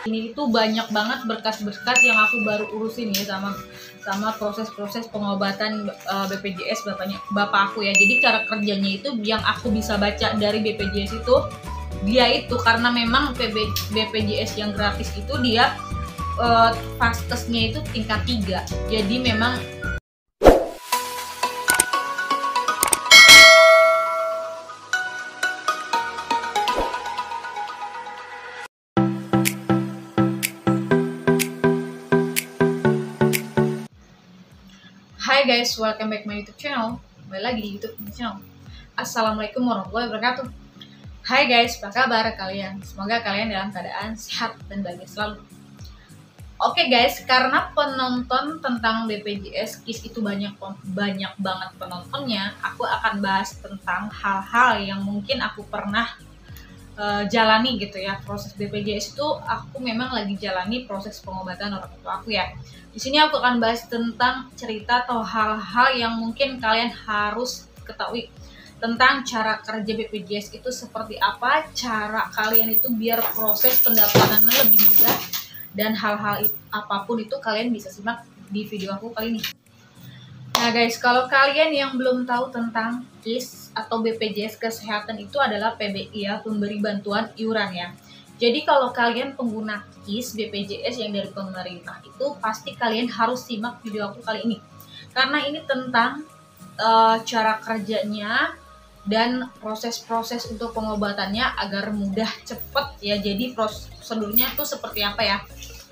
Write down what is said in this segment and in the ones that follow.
Ini itu banyak banget berkas-berkas yang aku baru urusin ya sama proses-proses pengobatan BPJS bapak aku ya. Jadi cara kerjanya itu yang aku bisa baca dari BPJS itu, dia itu karena memang BPJS yang gratis itu dia faskesnya itu tingkat 3. Jadi memang Hai guys, welcome back my YouTube channel. Kembali lagi di YouTube channel. Assalamualaikum warahmatullahi wabarakatuh. Hai guys, apa kabar kalian? Semoga kalian dalam keadaan sehat dan bahagia selalu. Oke guys, karena penonton tentang BPJS KIS itu banyak banget penontonnya, aku akan bahas tentang hal-hal yang mungkin aku pernah jalani gitu ya. Proses BPJS itu aku memang lagi jalani proses pengobatan orang tua aku ya. Di sini aku akan bahas tentang cerita atau hal-hal yang mungkin kalian harus ketahui tentang cara kerja BPJS itu seperti apa, cara kalian itu biar proses pendapatannya lebih mudah, dan hal-hal apapun itu kalian bisa simak di video aku kali ini. Nah guys, kalau kalian yang belum tahu tentang KIS atau BPJS Kesehatan itu adalah PBI ya, pemberi bantuan iuran ya. Jadi kalau kalian pengguna KIS BPJS yang dari pemerintah itu pasti kalian harus simak video aku kali ini. Karena ini tentang cara kerjanya dan proses-proses untuk pengobatannya agar mudah, cepet ya. Jadi prosedurnya itu seperti apa ya.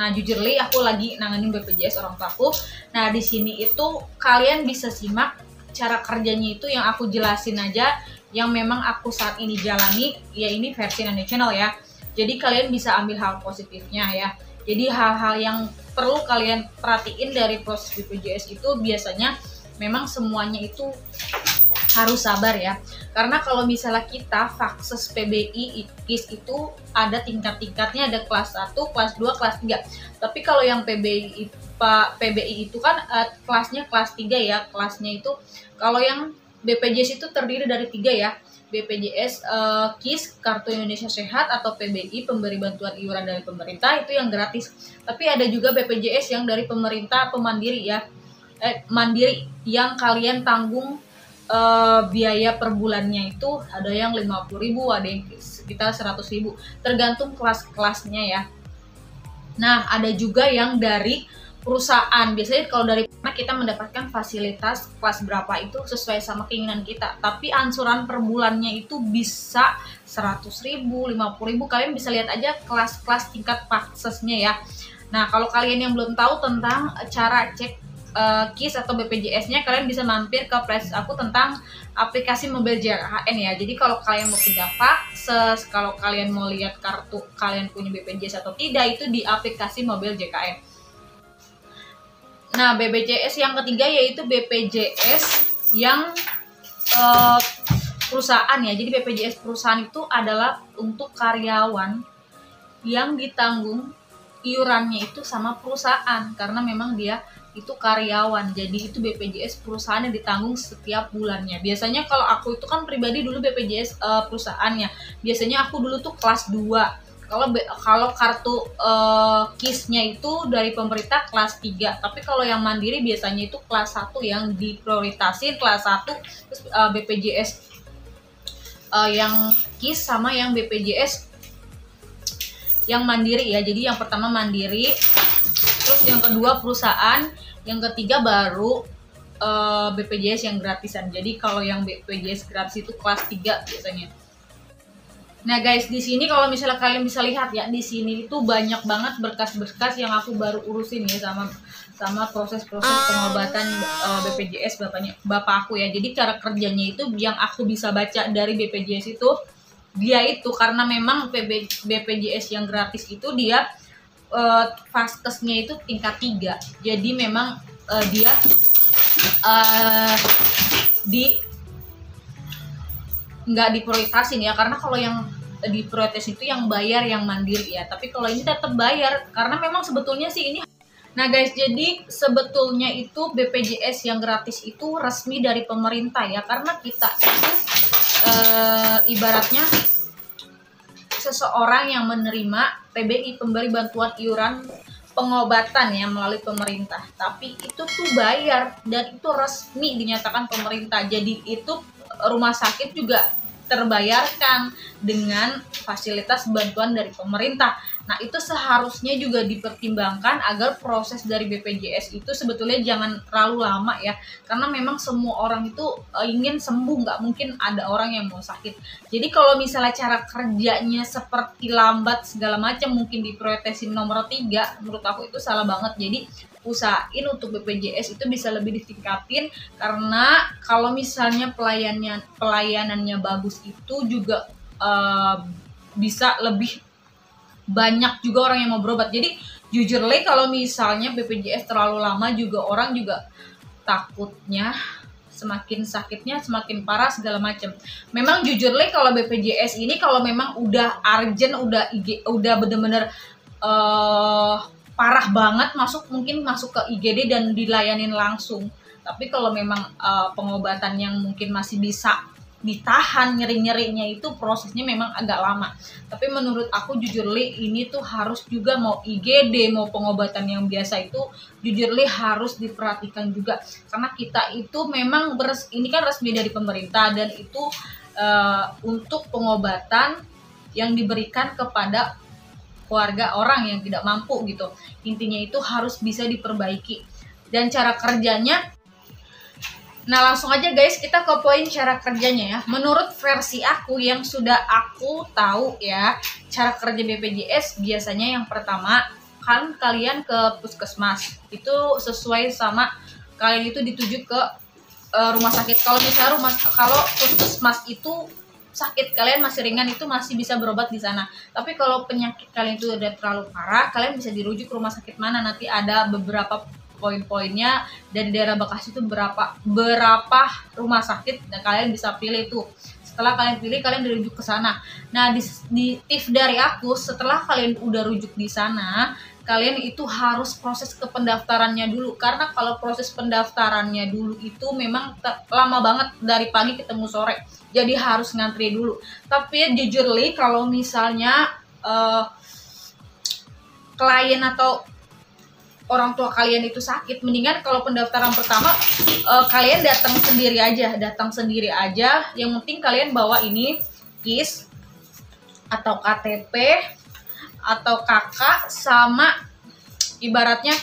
Nah, jujur li aku lagi nanganin BPJS orang tuaku. Nah, di sini itu kalian bisa simak cara kerjanya itu yang aku jelasin aja, yang memang aku saat ini jalani, ya ini versi Nani Channel ya. Jadi kalian bisa ambil hal positifnya ya. Jadi hal-hal yang perlu kalian perhatiin dari proses BPJS itu biasanya memang semuanya itu harus sabar ya. Karena kalau misalnya kita fakses PBI KIS itu ada tingkat-tingkatnya, ada kelas 1, kelas 2, kelas 3. Tapi kalau yang PBI itu kan kelasnya kelas 3 ya. Kelasnya itu kalau yang BPJS itu terdiri dari 3 ya. BPJS KIS Kartu Indonesia Sehat atau PBI pemberi bantuan iuran dari pemerintah itu yang gratis. Tapi ada juga BPJS yang dari pemerintah pemandiri ya. Mandiri yang kalian tanggung biaya per bulannya itu ada yang 50.000, ada yang sekitar 100.000, tergantung kelas-kelasnya ya. Nah, ada juga yang dari perusahaan. Biasanya kalau dari kita mendapatkan fasilitas kelas berapa itu sesuai sama keinginan kita. Tapi ansuran per bulannya itu bisa 100.000, 50.000. Kalian bisa lihat aja kelas-kelas tingkat faksesnya ya. Nah, kalau kalian yang belum tahu tentang cara cek KIS atau BPJS-nya, kalian bisa mampir ke playlist aku tentang aplikasi mobil JKN ya. Jadi kalau kalian mau pindah fakses, kalau kalian mau lihat kartu kalian punya BPJS atau tidak, itu di aplikasi mobil JKN. Nah, BPJS yang ketiga yaitu BPJS yang perusahaan ya. Jadi BPJS perusahaan itu adalah untuk karyawan yang ditanggung iurannya itu sama perusahaan, karena memang dia itu karyawan. Jadi itu BPJS perusahaan yang ditanggung setiap bulannya. Biasanya kalau aku itu kan pribadi dulu BPJS perusahaannya. Biasanya aku dulu tuh kelas 2. Kalau kartu KIS-nya itu dari pemerintah kelas 3. Tapi kalau yang mandiri biasanya itu kelas 1 yang diprioritasin, kelas 1 terus BPJS yang KIS sama yang BPJS yang mandiri ya. Jadi yang pertama mandiri, terus yang kedua perusahaan, yang ketiga baru BPJS yang gratisan. Jadi kalau yang BPJS gratis itu kelas 3 biasanya. Nah guys, di sini kalau misalnya kalian bisa lihat ya, di sini itu banyak banget berkas-berkas yang aku baru urusin ya sama proses-proses pengobatan BPJS bapak aku ya. Jadi cara kerjanya itu yang aku bisa baca dari BPJS itu, dia itu karena memang BPJS yang gratis itu dia faskesnya itu tingkat 3. Jadi memang dia nggak diprioritasin ya, karena kalau yang diprioritas itu yang bayar yang mandiri ya. Tapi kalau ini tetap bayar karena memang sebetulnya sih ini. Nah guys, jadi sebetulnya itu BPJS yang gratis itu resmi dari pemerintah ya, karena kita itu ibaratnya seseorang yang menerima PBI, pemberi bantuan iuran pengobatan ya melalui pemerintah. Tapi itu tuh bayar dan itu resmi dinyatakan pemerintah. Jadi itu rumah sakit juga terbayarkan dengan fasilitas bantuan dari pemerintah. Nah, itu seharusnya juga dipertimbangkan agar proses dari BPJS itu sebetulnya jangan terlalu lama ya. Karena memang semua orang itu ingin sembuh, nggak mungkin ada orang yang mau sakit. Jadi kalau misalnya cara kerjanya seperti lambat segala macam, mungkin diprioritasin nomor 3, menurut aku itu salah banget. Jadi usahain untuk BPJS itu bisa lebih ditingkatin, karena kalau misalnya pelayanannya bagus itu juga bisa lebih banyak juga orang yang mau berobat. Jadi jujur kalau misalnya BPJS terlalu lama juga orang juga takutnya semakin sakitnya semakin parah segala macam. Memang jujur kalau BPJS ini kalau memang udah urgent, udah bener-bener parah banget, mungkin masuk ke IGD dan dilayanin langsung. Tapi kalau memang pengobatan yang mungkin masih bisa ditahan nyeri-nyerinya itu prosesnya memang agak lama. Tapi menurut aku jujur ini tuh harus juga, mau IGD mau pengobatan yang biasa itu jujur harus diperhatikan juga, karena kita itu memang ini kan resmi dari pemerintah dan itu untuk pengobatan yang diberikan kepada keluarga orang yang tidak mampu gitu. Intinya itu harus bisa diperbaiki. Dan cara kerjanya, nah langsung aja guys kita ke poin cara kerjanya ya. Menurut versi aku yang sudah aku tahu ya, cara kerja BPJS biasanya yang pertama kan kalian ke puskesmas. Itu sesuai sama kalian itu dituju ke rumah sakit. Kalau misalnya kalau puskesmas itu sakit kalian masih ringan, itu masih bisa berobat di sana. Tapi kalau penyakit kalian itu udah terlalu parah, kalian bisa dirujuk ke rumah sakit mana. Nanti ada beberapa poin-poinnya dari daerah Bekasi itu berapa rumah sakit dan kalian bisa pilih tuh. Setelah kalian pilih, kalian dirujuk ke sana. Nah, di tips dari aku, setelah kalian udah rujuk di sana, kalian itu harus proses ke pendaftarannya dulu. Karena kalau proses pendaftarannya dulu itu memang lama banget, dari pagi ketemu sore. Jadi harus ngantri dulu. Tapi jujur kalau misalnya klien atau orang tua kalian itu sakit, mendingan kalau pendaftaran pertama kalian datang sendiri aja. Yang penting kalian bawa ini KIS atau KTP atau KK sama ibaratnya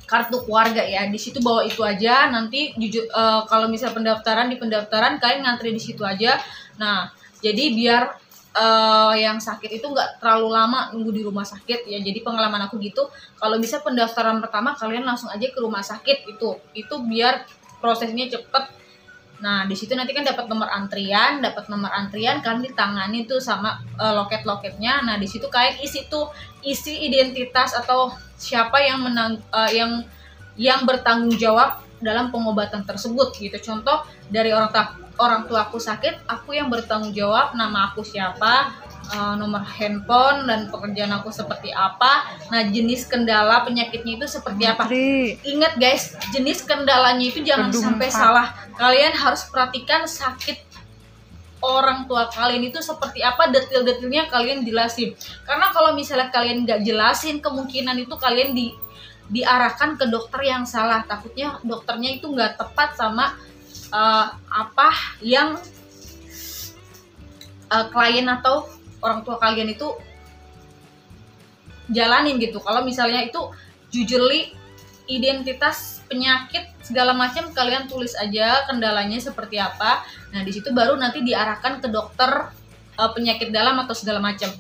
kartu keluarga ya. Di situ bawa itu aja. Nanti jujur kalau misal di pendaftaran kalian ngantri di situ aja. Nah, jadi biar yang sakit itu nggak terlalu lama nunggu di rumah sakit ya. Jadi pengalaman aku gitu, kalau bisa pendaftaran pertama kalian langsung aja ke rumah sakit itu biar prosesnya cepet. Nah, di situ nanti kan dapat nomor antrian kalian ditangani tuh sama loket-loketnya. Nah, di situ kalian isi identitas atau siapa yang bertanggung jawab dalam pengobatan tersebut gitu. Contoh dari orang tua aku sakit, aku yang bertanggung jawab, nama aku siapa, nomor handphone dan pekerjaan aku seperti apa. Nah, jenis kendala penyakitnya itu seperti apa. Ingat guys, jenis kendalanya itu jangan sampai salah. Kalian harus perhatikan sakit orang tua kalian itu seperti apa, detail-detailnya kalian jelasin. Karena kalau misalnya kalian nggak jelasin, kemungkinan itu kalian diarahkan ke dokter yang salah. Takutnya dokternya itu nggak tepat sama apa yang klien atau orang tua kalian itu jalanin gitu. Kalau misalnya itu jujur identitas penyakit segala macam kalian tulis aja kendalanya seperti apa. Nah, di situ baru nanti diarahkan ke dokter penyakit dalam atau segala macam.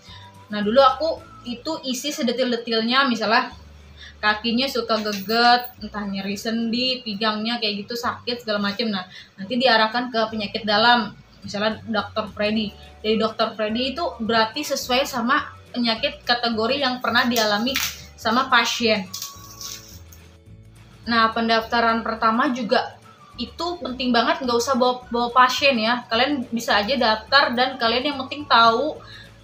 Nah, dulu aku itu isi sedetil-detilnya, misalnya kakinya suka geget, entah nyeri sendi, pinggangnya kayak gitu sakit segala macam. Nah, nanti diarahkan ke penyakit dalam, misalnya dokter Freddy. Jadi dokter Freddy itu berarti sesuai sama penyakit kategori yang pernah dialami sama pasien. Nah, pendaftaran pertama juga itu penting banget, nggak usah bawa pasien ya. Kalian bisa aja daftar dan kalian yang penting tahu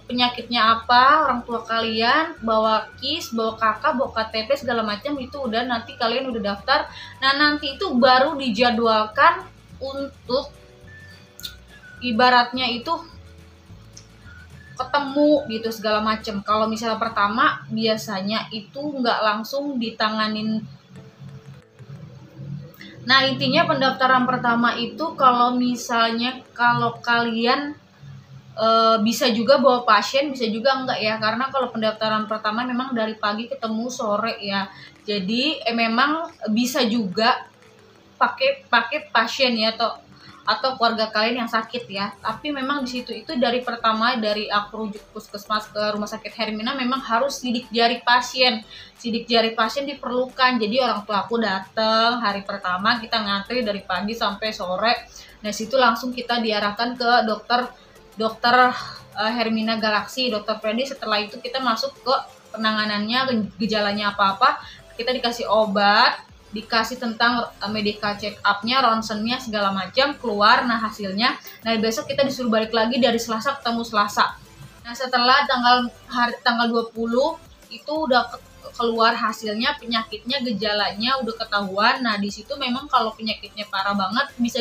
penyakitnya apa, orang tua kalian, bawa KIS, bawa KK, bawa KTP segala macam itu udah, nanti kalian udah daftar. Nah, nanti itu baru dijadwalkan untuk ibaratnya itu ketemu gitu segala macem. Kalau misalnya pertama biasanya itu nggak langsung ditanganin. Nah intinya pendaftaran pertama itu kalau misalnya kalau kalian bisa juga bawa pasien, bisa juga enggak ya, karena kalau pendaftaran pertama memang dari pagi ketemu sore ya. Jadi memang bisa juga pakai pasien ya, atau keluarga kalian yang sakit ya. Tapi memang di situ itu dari pertama, dari aku rujuk puskesmas ke rumah sakit Hermina, memang harus sidik jari pasien. Sidik jari pasien diperlukan. Jadi orang tua aku datang hari pertama, kita ngantri dari pagi sampai sore. Nah situ langsung kita diarahkan ke dokter Hermina Galaxy, dokter Freddy. Setelah itu kita masuk ke penanganannya, gejalanya apa-apa, kita dikasih obat, dikasih tentang medical check up-nya, ronsennya segala macam, keluar nah hasilnya. Nah besok kita disuruh balik lagi dari Selasa ketemu Selasa. Nah setelah tanggal 20 itu udah keluar hasilnya, penyakitnya, gejalanya udah ketahuan. Nah di situ memang kalau penyakitnya parah banget bisa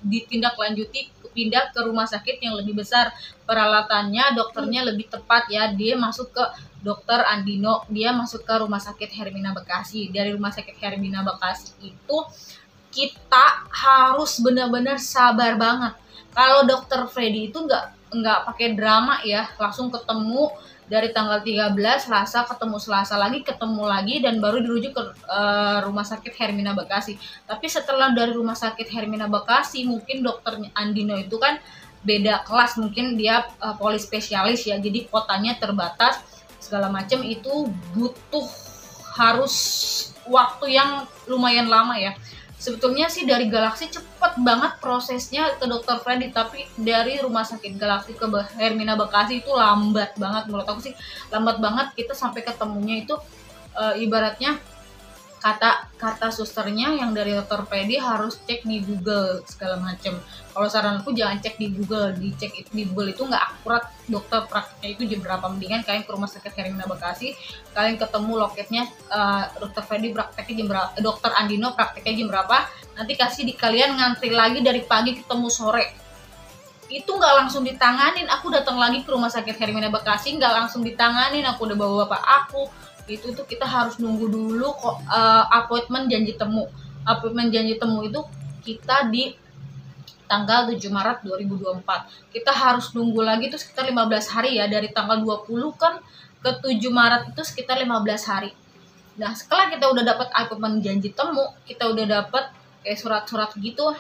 ditindaklanjuti, pindah ke rumah sakit yang lebih besar, peralatannya, dokternya lebih tepat ya. Dia masuk ke Dokter Andino, dia masuk ke Rumah Sakit Hermina Bekasi. Dari Rumah Sakit Hermina Bekasi itu kita harus benar-benar sabar banget. Kalau Dokter Freddy itu nggak pakai drama ya, langsung ketemu dari tanggal 13 Selasa, ketemu Selasa lagi, ketemu lagi, dan baru dirujuk ke Rumah Sakit Hermina Bekasi. Tapi setelah dari Rumah Sakit Hermina Bekasi, mungkin Dokter Andino itu kan beda kelas, mungkin dia polispesialis ya, jadi kotanya terbatas segala macam, itu butuh harus waktu yang lumayan lama ya. Sebetulnya sih dari Galaxy cepet banget prosesnya ke Dokter Freddy, tapi dari Rumah Sakit Galaxy ke Hermina Bekasi itu lambat banget. Menurut aku sih lambat banget, kita sampai ketemunya itu ibaratnya kata susternya yang dari Dokter Freddy harus cek di Google segala macem. Kalau saran aku jangan cek di Google, dicek itu di Google itu nggak akurat dokter prakteknya itu jam berapa. Mendingan kalian ke Rumah Sakit Hermina Bekasi, kalian ketemu loketnya Dokter Freddy prakteknya jam berapa, Dokter Andino prakteknya jam berapa, nanti kasih di kalian ngantri lagi dari pagi ketemu sore. Itu nggak langsung ditanganin. Aku datang lagi ke Rumah Sakit Hermina Bekasi nggak langsung ditanganin, aku udah bawa bapak aku. Itu tuh kita harus nunggu dulu kok appointment janji temu. Appointment janji temu itu kita di tanggal 7 Maret 2024. Kita harus nunggu lagi tuh sekitar 15 hari ya, dari tanggal 20 kan ke 7 Maret itu sekitar 15 hari. Nah, setelah kita udah dapat appointment janji temu, kita udah dapat kayak surat-surat gitu.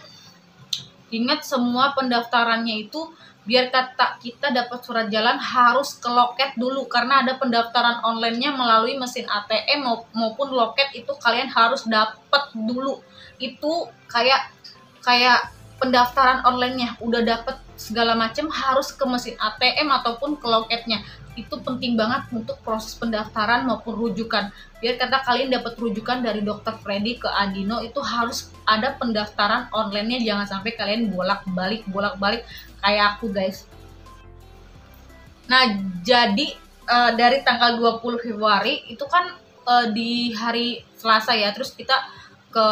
Ingat semua pendaftarannya itu biar kita dapat surat jalan harus ke loket dulu, karena ada pendaftaran online-nya melalui mesin ATM maupun loket, itu kalian harus dapat dulu. Itu kayak pendaftaran online-nya udah dapat segala macam, harus ke mesin ATM ataupun ke loketnya. Itu penting banget untuk proses pendaftaran maupun rujukan. Biar kata kalian dapat rujukan dari Dokter Freddy ke Andino, itu harus ada pendaftaran online-nya. Jangan sampai kalian bolak-balik kayak aku guys. Nah jadi dari tanggal 20 Februari itu kan di hari Selasa ya, terus kita ke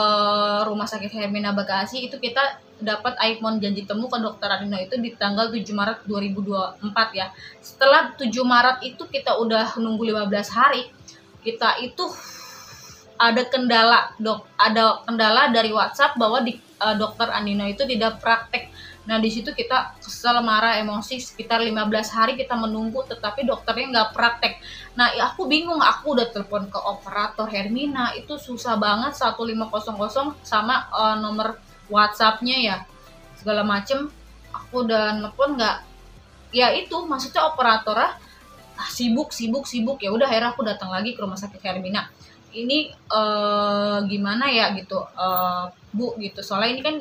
Rumah Sakit Hermina Bekasi, itu kita dapat appointment janji temu ke Dokter Andino itu di tanggal 7 Maret 2024 ya. Setelah 7 Maret itu kita udah nunggu 15 hari. Kita itu ada kendala dari WhatsApp bahwa Dokter Andino itu tidak praktek. Nah di situ kita kesel, marah, emosi, sekitar 15 hari kita menunggu, tetapi dokternya nggak praktek. Nah aku bingung, aku udah telepon ke operator Hermina, itu susah banget 1500 sama nomor WhatsApp-nya ya segala macem. Aku udah nelpon nggak, ya itu maksudnya operatornya sibuk. Ya udah akhirnya aku datang lagi ke Rumah Sakit Hermina. Ini gimana ya gitu, Bu gitu, soalnya ini kan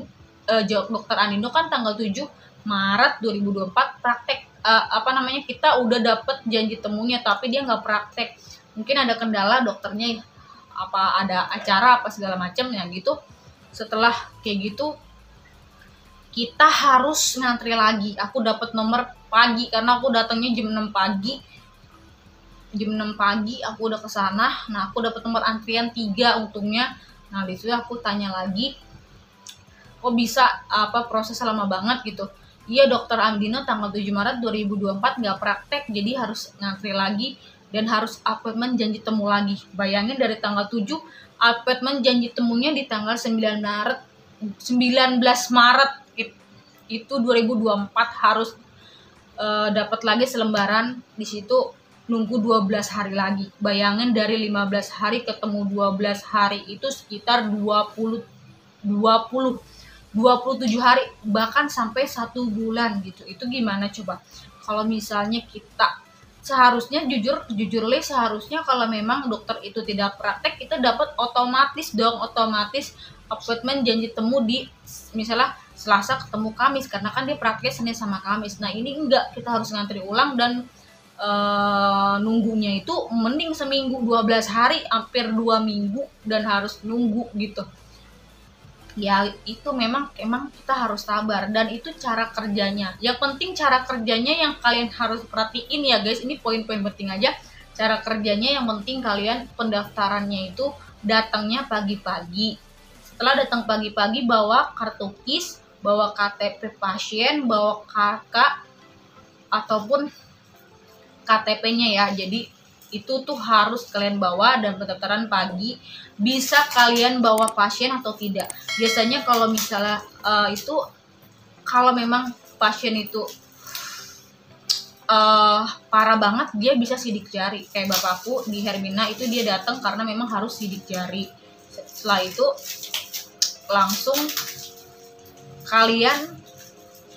Dokter Andino kan tanggal 7 Maret 2024 praktek, kita udah dapet janji temunya tapi dia nggak praktek, mungkin ada kendala dokternya, apa ada acara apa segala macam ya gitu. Setelah kayak gitu kita harus ngantri lagi. Aku dapat nomor pagi karena aku datangnya jam 6 pagi. Jam 6 pagi aku udah ke sana. Nah, aku dapat nomor antrian 3 untungnya. Nah, di situ aku tanya lagi, kok bisa proses lama banget gitu. Iya, dokter Andina tanggal 7 Maret 2024 nggak praktek, jadi harus ngantri lagi dan harus appointment janji temu lagi. Bayangin dari tanggal 7, appointment janji temunya di tanggal 19 Maret itu 2024 harus dapat lagi selembaran. Di situ nunggu 12 hari lagi. Bayangin dari 15 hari ketemu 12 hari itu sekitar 27 hari, bahkan sampai 1 bulan gitu. Itu gimana coba? Kalau misalnya kita seharusnya jujur seharusnya kalau memang dokter itu tidak praktek, kita dapat otomatis appointment janji temu di misalnya Selasa ketemu Kamis, karena kan dia praktek Senin sama Kamis. Nah ini enggak, kita harus ngantri ulang dan nunggunya itu mending seminggu, 12 hari, hampir 2 minggu dan harus nunggu gitu. Ya itu memang kita harus sabar, dan itu cara kerjanya. Yang penting cara kerjanya yang kalian harus perhatiin ya guys, ini poin-poin penting aja. Cara kerjanya yang penting kalian pendaftarannya itu datangnya pagi-pagi. Setelah datang pagi-pagi, bawa kartu KIS, bawa KTP pasien, bawa KK ataupun KTP-nya ya. Jadi itu tuh harus kalian bawa, dan pendaftaran pagi. Bisa kalian bawa pasien atau tidak. Biasanya kalau misalnya itu kalau memang pasien itu parah banget, dia bisa sidik jari. Kayak bapakku di Hermina itu dia datang karena memang harus sidik jari. Setelah itu langsung kalian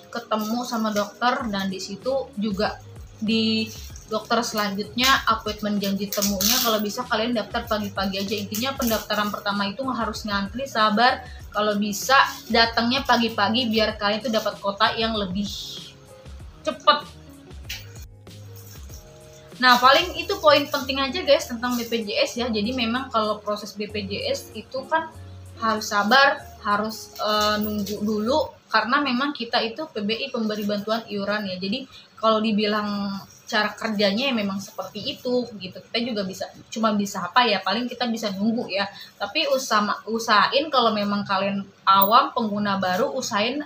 ketemu sama dokter, dan di situ juga di dokter selanjutnya appointment janji temunya kalau bisa kalian daftar pagi-pagi aja. Intinya pendaftaran pertama itu harus ngantri, sabar. Kalau bisa datangnya pagi-pagi biar kalian itu dapat kota yang lebih cepat. Nah paling itu poin penting aja guys tentang BPJS ya. Jadi memang kalau proses BPJS itu kan harus sabar, harus nunggu dulu, karena memang kita itu PBI, pemberi bantuan iuran ya. Jadi kalau dibilang cara kerjanya ya memang seperti itu gitu. Kita juga cuma bisa apa ya, paling kita bisa nunggu ya. Tapi usahain kalau memang kalian awam pengguna baru, usahain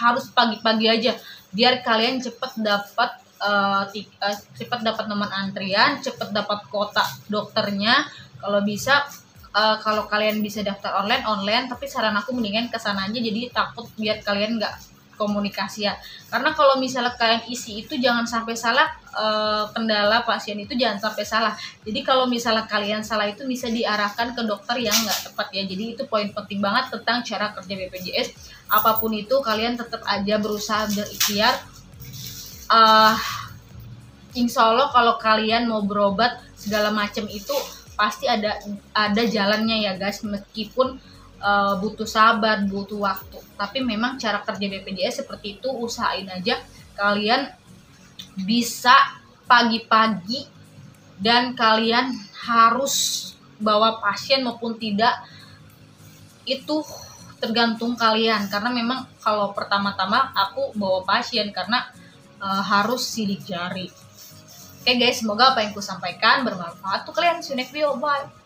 harus pagi-pagi aja biar kalian cepat dapat nomor antrian, cepat dapat kota dokternya. Kalau bisa kalau kalian bisa daftar online, tapi saran aku mendingan kesana aja, jadi takut biar kalian nggak komunikasi ya. Karena kalau misalnya kalian isi itu jangan sampai salah, kendala pasien itu jangan sampai salah. Jadi kalau misalnya kalian salah itu bisa diarahkan ke dokter yang nggak tepat ya. Jadi itu poin penting banget tentang cara kerja BPJS. Apapun itu kalian tetap aja berusaha berikhtiar. Insya Allah kalau kalian mau berobat segala macam itu pasti ada jalannya ya guys, meskipun butuh sabar, butuh waktu. Tapi memang cara kerja BPJS seperti itu. Usahain aja kalian bisa pagi-pagi, dan kalian harus bawa pasien maupun tidak itu tergantung kalian. Karena memang kalau pertama-tama aku bawa pasien karena harus sidik jari. Oke guys, semoga apa yang aku sampaikan bermanfaat untuk kalian. See you next video, bye.